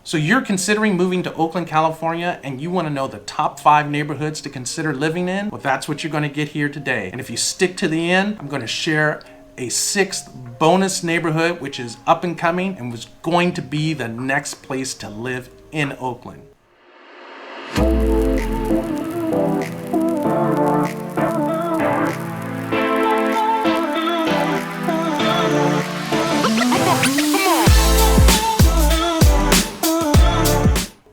So you're considering moving to Oakland, California, and you want to know the top 5 neighborhoods to consider living in? Well, that's what you're going to get here today. And if you stick to the end, I'm going to share a 6th bonus neighborhood, which is up and coming and was going to be the next place to live in Oakland.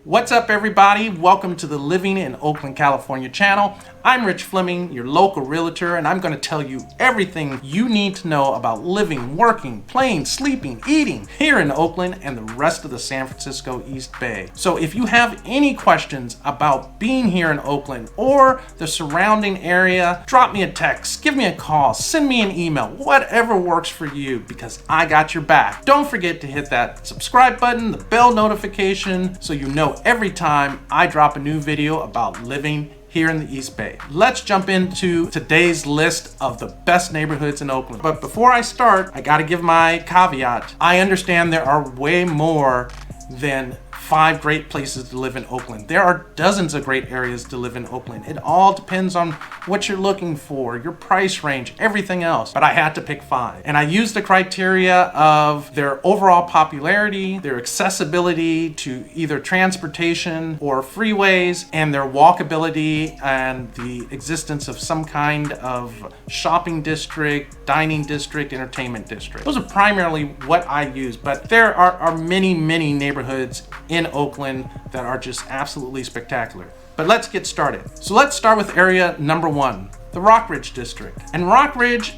What's up, everybody? Welcome to the Living in Oakland, California channel. I'm Rich Fleming, your local realtor, and I'm going to tell you everything you need to know about living, working, playing, sleeping, eating here in Oakland and the rest of the San Francisco East Bay. So if you have any questions about being here in Oakland or the surrounding area, drop me a text, give me a call, send me an email, whatever works for you, because I got your back. Don't forget to hit that subscribe button, the bell notification, so you know every time I drop a new video about living here in the East Bay. Let's jump into today's list of the best neighborhoods in Oakland. But before I start, I gotta give my caveat. I understand there are way more than 5 great places to live in Oakland. There are dozens of great areas to live in Oakland. It all depends on what you're looking for, your price range, everything else. But I had to pick 5. And I used the criteria of their overall popularity, their accessibility to either transportation or freeways, and their walkability and the existence of some kind of shopping district, dining district, entertainment district. Those are primarily what I use, but there are many neighborhoods in Oakland that are just absolutely spectacular. But let's get started. So let's start with area number 1, the Rockridge district. And Rockridge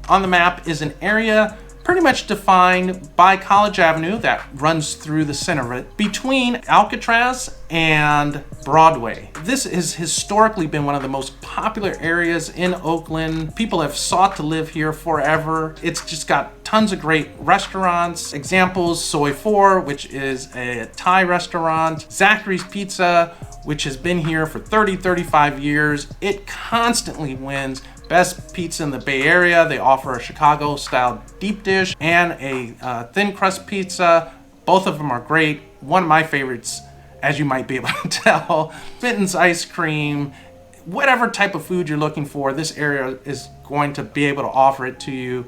on the map is an area pretty much defined by College Avenue that runs through the center of it, between Alcatraz and Broadway. This has historically been one of the most popular areas in Oakland. People have sought to live here forever. It's just got tons of great restaurants. Examples, Soy 4, which is a Thai restaurant. Zachary's Pizza, which has been here for 35 years. It constantly wins best pizza in the Bay Area. They offer a Chicago-style deep dish and a thin crust pizza. Both of them are great. One of my favorites, as you might be able to tell, Fenton's ice cream. Whatever type of food you're looking for, this area is going to be able to offer it to you.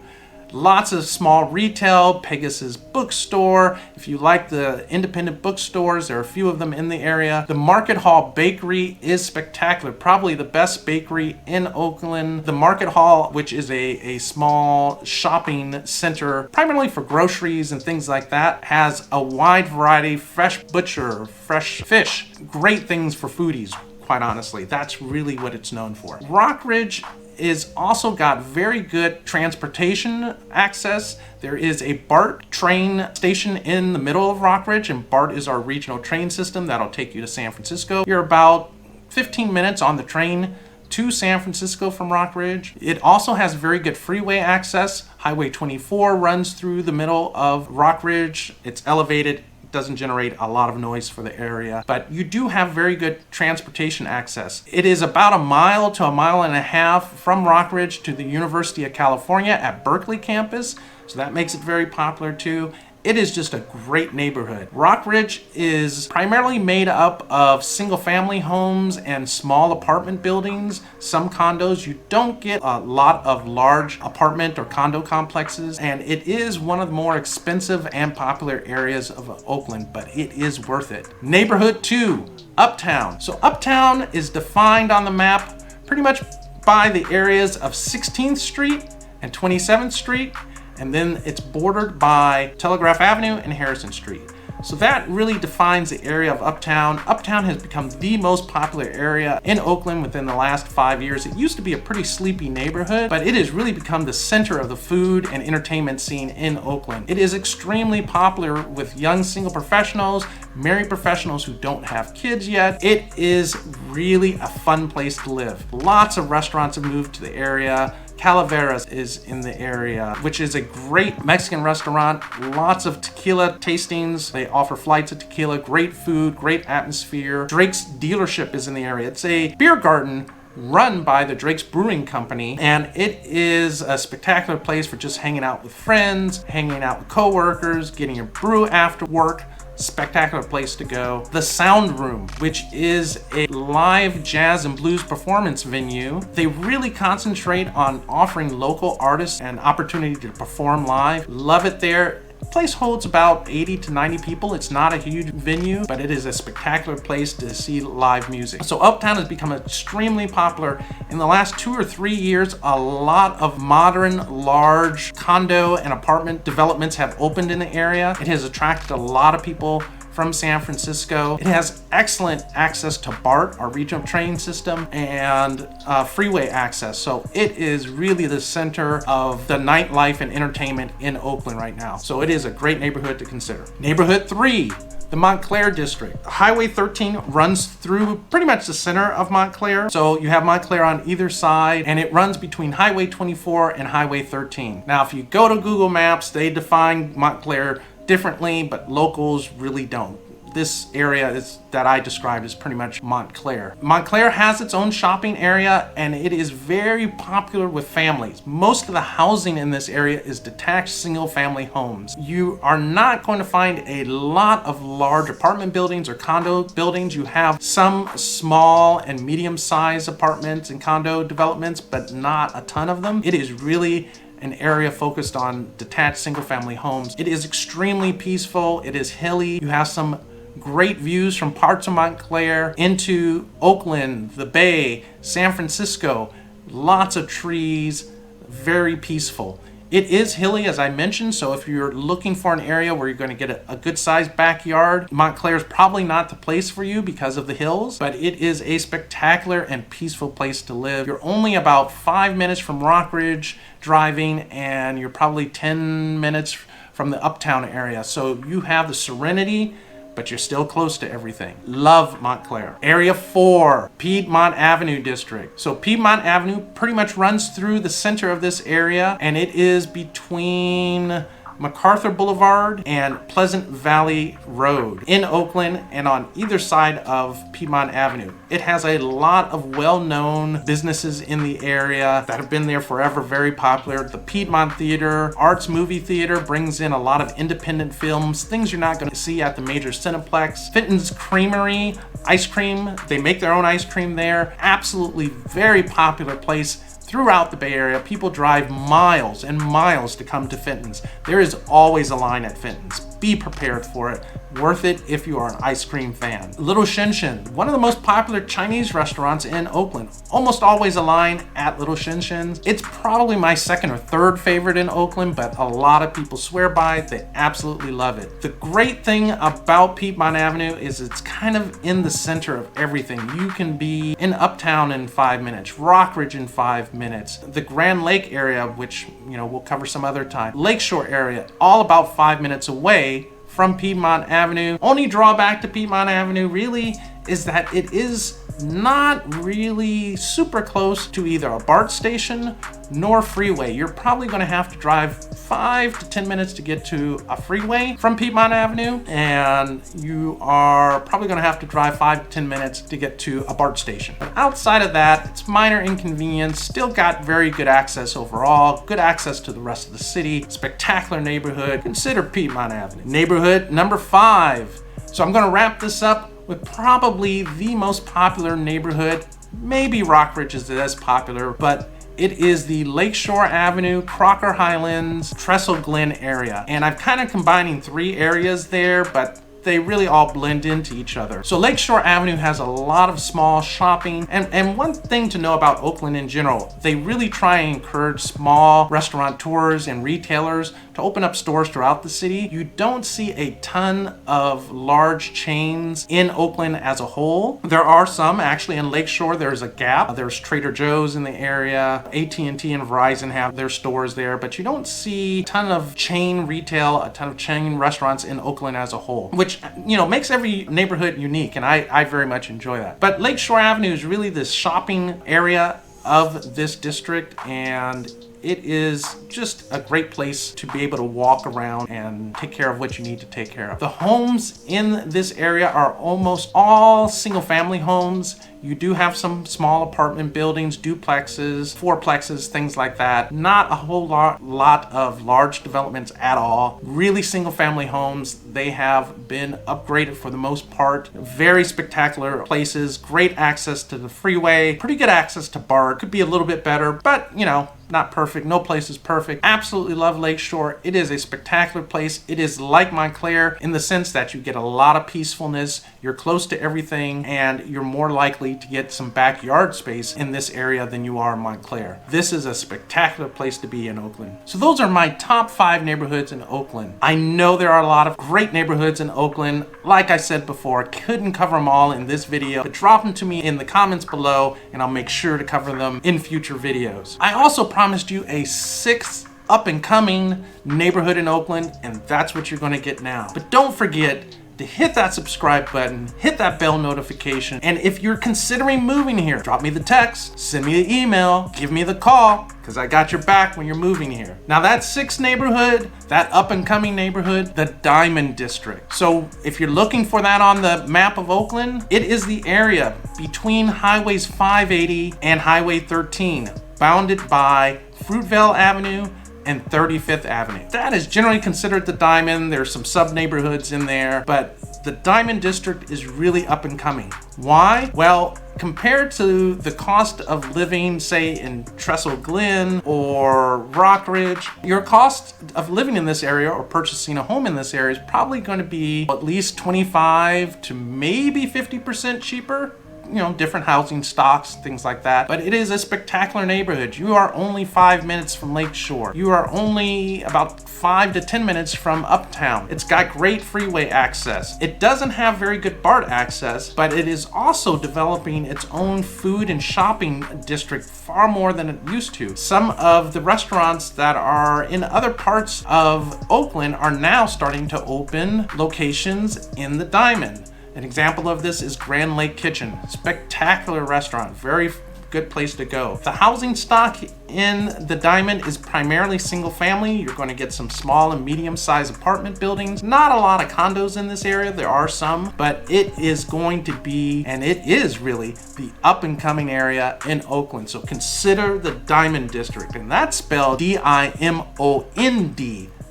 Lots of small retail, Pegasus bookstore. If you like the independent bookstores, there are a few of them in the area. The Market Hall Bakery is spectacular, probably the best bakery in Oakland. The Market Hall, which is a small shopping center, primarily for groceries and things like that, has a wide variety, fresh butcher, fresh fish, great things for foodies, quite honestly. That's really what it's known for. Rockridge is also got very good transportation access. There is a BART train station in the middle of Rockridge, and BART is our regional train system that'll take you to San Francisco. You're about 15 minutes on the train to San Francisco from Rockridge. It also has very good freeway access. Highway 24 runs through the middle of Rockridge. It's elevated, doesn't generate a lot of noise for the area, but you do have very good transportation access. It is about 1 mile to 1.5 miles from Rockridge to the University of California at Berkeley campus, so that makes it very popular too. It is just a great neighborhood. Rockridge is primarily made up of single-family homes and small apartment buildings, some condos. You don't get a lot of large apartment or condo complexes, and it is one of the more expensive and popular areas of Oakland, but it is worth it. Neighborhood 2, Uptown. So Uptown is defined on the map pretty much by the areas of 16th Street and 27th Street, and then it's bordered by Telegraph Avenue and Harrison Street. So that really defines the area of Uptown. Uptown has become the most popular area in Oakland within the last 5 years. It used to be a pretty sleepy neighborhood, but it has really become the center of the food and entertainment scene in Oakland. It is extremely popular with young single professionals, married professionals who don't have kids yet. It is really a fun place to live. Lots of restaurants have moved to the area. Calaveras is in the area, which is a great Mexican restaurant. Lots of tequila tastings. They offer flights of tequila, great food, great atmosphere. Drake's dealership is in the area. It's a beer garden run by the Drake's Brewing Company, and it is a spectacular place for just hanging out with friends, hanging out with coworkers, getting your brew after work. spectacular place to go. The Sound Room, which is a live jazz and blues performance venue. They really concentrate on offering local artists an opportunity to perform live. Love it there. The place holds about 80 to 90 people. It's not a huge venue, but it is a spectacular place to see live music. So Uptown has become extremely popular. In the last 2 or 3 years, a lot of modern, large condo and apartment developments have opened in the area. It has attracted a lot of people from San Francisco. It has excellent access to BART, our regional train system, and freeway access. So it is really the center of the nightlife and entertainment in Oakland right now. So it is a great neighborhood to consider. Neighborhood 3, the Montclair district. Highway 13 runs through pretty much the center of Montclair. So you have Montclair on either side, and it runs between Highway 24 and Highway 13. Now, if you go to Google Maps, they define Montclair differently, but locals really don't. This area that I described is pretty much Montclair. Montclair has its own shopping area, and it is very popular with families. Most of the housing in this area is detached single-family homes. You are not going to find a lot of large apartment buildings or condo buildings. You have some small and medium-sized apartments and condo developments, but not a ton of them. It is really an area focused on detached single-family homes. It is extremely peaceful. It is hilly. You have some great views from parts of Montclair into Oakland, the Bay, San Francisco. Lots of trees, very peaceful. It is hilly, as I mentioned, so if you're looking for an area where you're going to get a good-sized backyard, Montclair is probably not the place for you because of the hills, but it is a spectacular and peaceful place to live. You're only about 5 minutes from Rockridge driving, and you're probably 10 minutes from the Uptown area, so you have the serenity, but you're still close to everything. Love Montclair. Area 4, Piedmont Avenue district. So Piedmont Avenue pretty much runs through the center of this area, and it is between MacArthur Boulevard and Pleasant Valley Road in Oakland and on either side of Piedmont Avenue. It has a lot of well-known businesses in the area that have been there forever, very popular. The Piedmont Theater, Arts Movie Theater brings in a lot of independent films, things you're not going to see at the major Cineplex. Fenton's Creamery, ice cream, they make their own ice cream there. Absolutely very popular place throughout the Bay Area. People drive miles and miles to come to Fenton's. There is always a line at Fenton's. Be prepared for it. Worth it if you are an ice cream fan. Little Shin Shin, one of the most popular Chinese restaurants in Oakland. Almost always a line at Little Shin Shin's. It's probably my second or third favorite in Oakland, but a lot of people swear by it. They absolutely love it. The great thing about Piedmont Avenue is it's kind of in the center of everything. You can be in Uptown in 5 minutes, Rockridge in 5 minutes, the Grand Lake area, which we'll cover some other time, Lakeshore area, all about 5 minutes away from Piedmont Avenue. Only drawback to Piedmont Avenue really is that it is not really super close to either a BART station nor freeway. You're probably going to have to drive 5 to 10 minutes to get to a freeway from Piedmont Avenue, and you are probably going to have to drive 5 to 10 minutes to get to a BART station. But outside of that, it's minor inconvenience. Still got very good access overall, good access to the rest of the city, spectacular neighborhood. Consider Piedmont Avenue. Neighborhood number 5. So I'm going to wrap this up with probably the most popular neighborhood. Maybe Rockridge is as popular, but it is the Lakeshore Avenue, Crocker Highlands, Trestle Glen area. And I'm kind of combining 3 areas there, but they really all blend into each other. So Lakeshore Avenue has a lot of small shopping. And one thing to know about Oakland in general, they really try and encourage small restaurateurs and retailers to open up stores throughout the city. You don't see a ton of large chains in Oakland as a whole. There are some actually in Lakeshore. There's a Gap, there's Trader Joe's in the area, AT&T and Verizon have their stores there, but you don't see a ton of chain retail, a ton of chain restaurants in Oakland as a whole, which makes every neighborhood unique, and I very much enjoy that. But Lakeshore Avenue is really the shopping area of this district, and it is just a great place to be able to walk around and take care of what you need to take care of. The homes in this area are almost all single family homes. You do have some small apartment buildings, duplexes, fourplexes, things like that. Not a whole lot of large developments at all. Really single family homes. They have been upgraded for the most part. Very spectacular places, great access to the freeway, pretty good access to BART. Could be a little bit better, but you know, not perfect. No place is perfect. Absolutely love Lakeshore. It is a spectacular place. It is like Montclair in the sense that you get a lot of peacefulness. You're close to everything, and you're more likely to get some backyard space in this area than you are in Montclair. This is a spectacular place to be in Oakland. So those are my top 5 neighborhoods in Oakland. I know there are a lot of great neighborhoods in Oakland. Like I said before, I couldn't cover them all in this video, but drop them to me in the comments below and I'll make sure to cover them in future videos. I also promised you a 6th up and coming neighborhood in Oakland, and that's what you're going to get now. But don't forget to hit that subscribe button, hit that bell notification, and if you're considering moving here, drop me the text, send me the email, give me the call, because I got your back when you're moving here. Now that 6th neighborhood, that up and coming neighborhood, the Diamond District. So if you're looking for that on the map of Oakland, it is the area between highways 580 and Highway 13, bounded by Fruitvale Avenue and 35th Avenue. That is generally considered the Diamond. There's some sub-neighborhoods in there, but the Diamond District is really up and coming. Why? Well, compared to the cost of living, say in Trestle Glen or Rockridge, your cost of living in this area or purchasing a home in this area is probably going to be at least 25 to maybe 50% cheaper. You know, different housing stocks, things like that. But it is a spectacular neighborhood. You are only 5 minutes from Lakeshore. You are only about 5 to 10 minutes from Uptown. It's got great freeway access. It doesn't have very good BART access, but it is also developing its own food and shopping district far more than it used to. Some of the restaurants that are in other parts of Oakland are now starting to open locations in the Diamond. An example of this is Grand Lake Kitchen. Spectacular restaurant, very good place to go. The housing stock in the Diamond is primarily single family. You're going to get some small and medium-sized apartment buildings. Not a lot of condos in this area. There are some, but it is going to be, and it is really, the up-and-coming area in Oakland. So consider the Diamond District, and that's spelled D-I-M-O-N-D.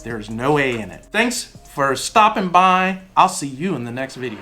There's no A in it. Thanks for stopping by. I'll see you in the next video.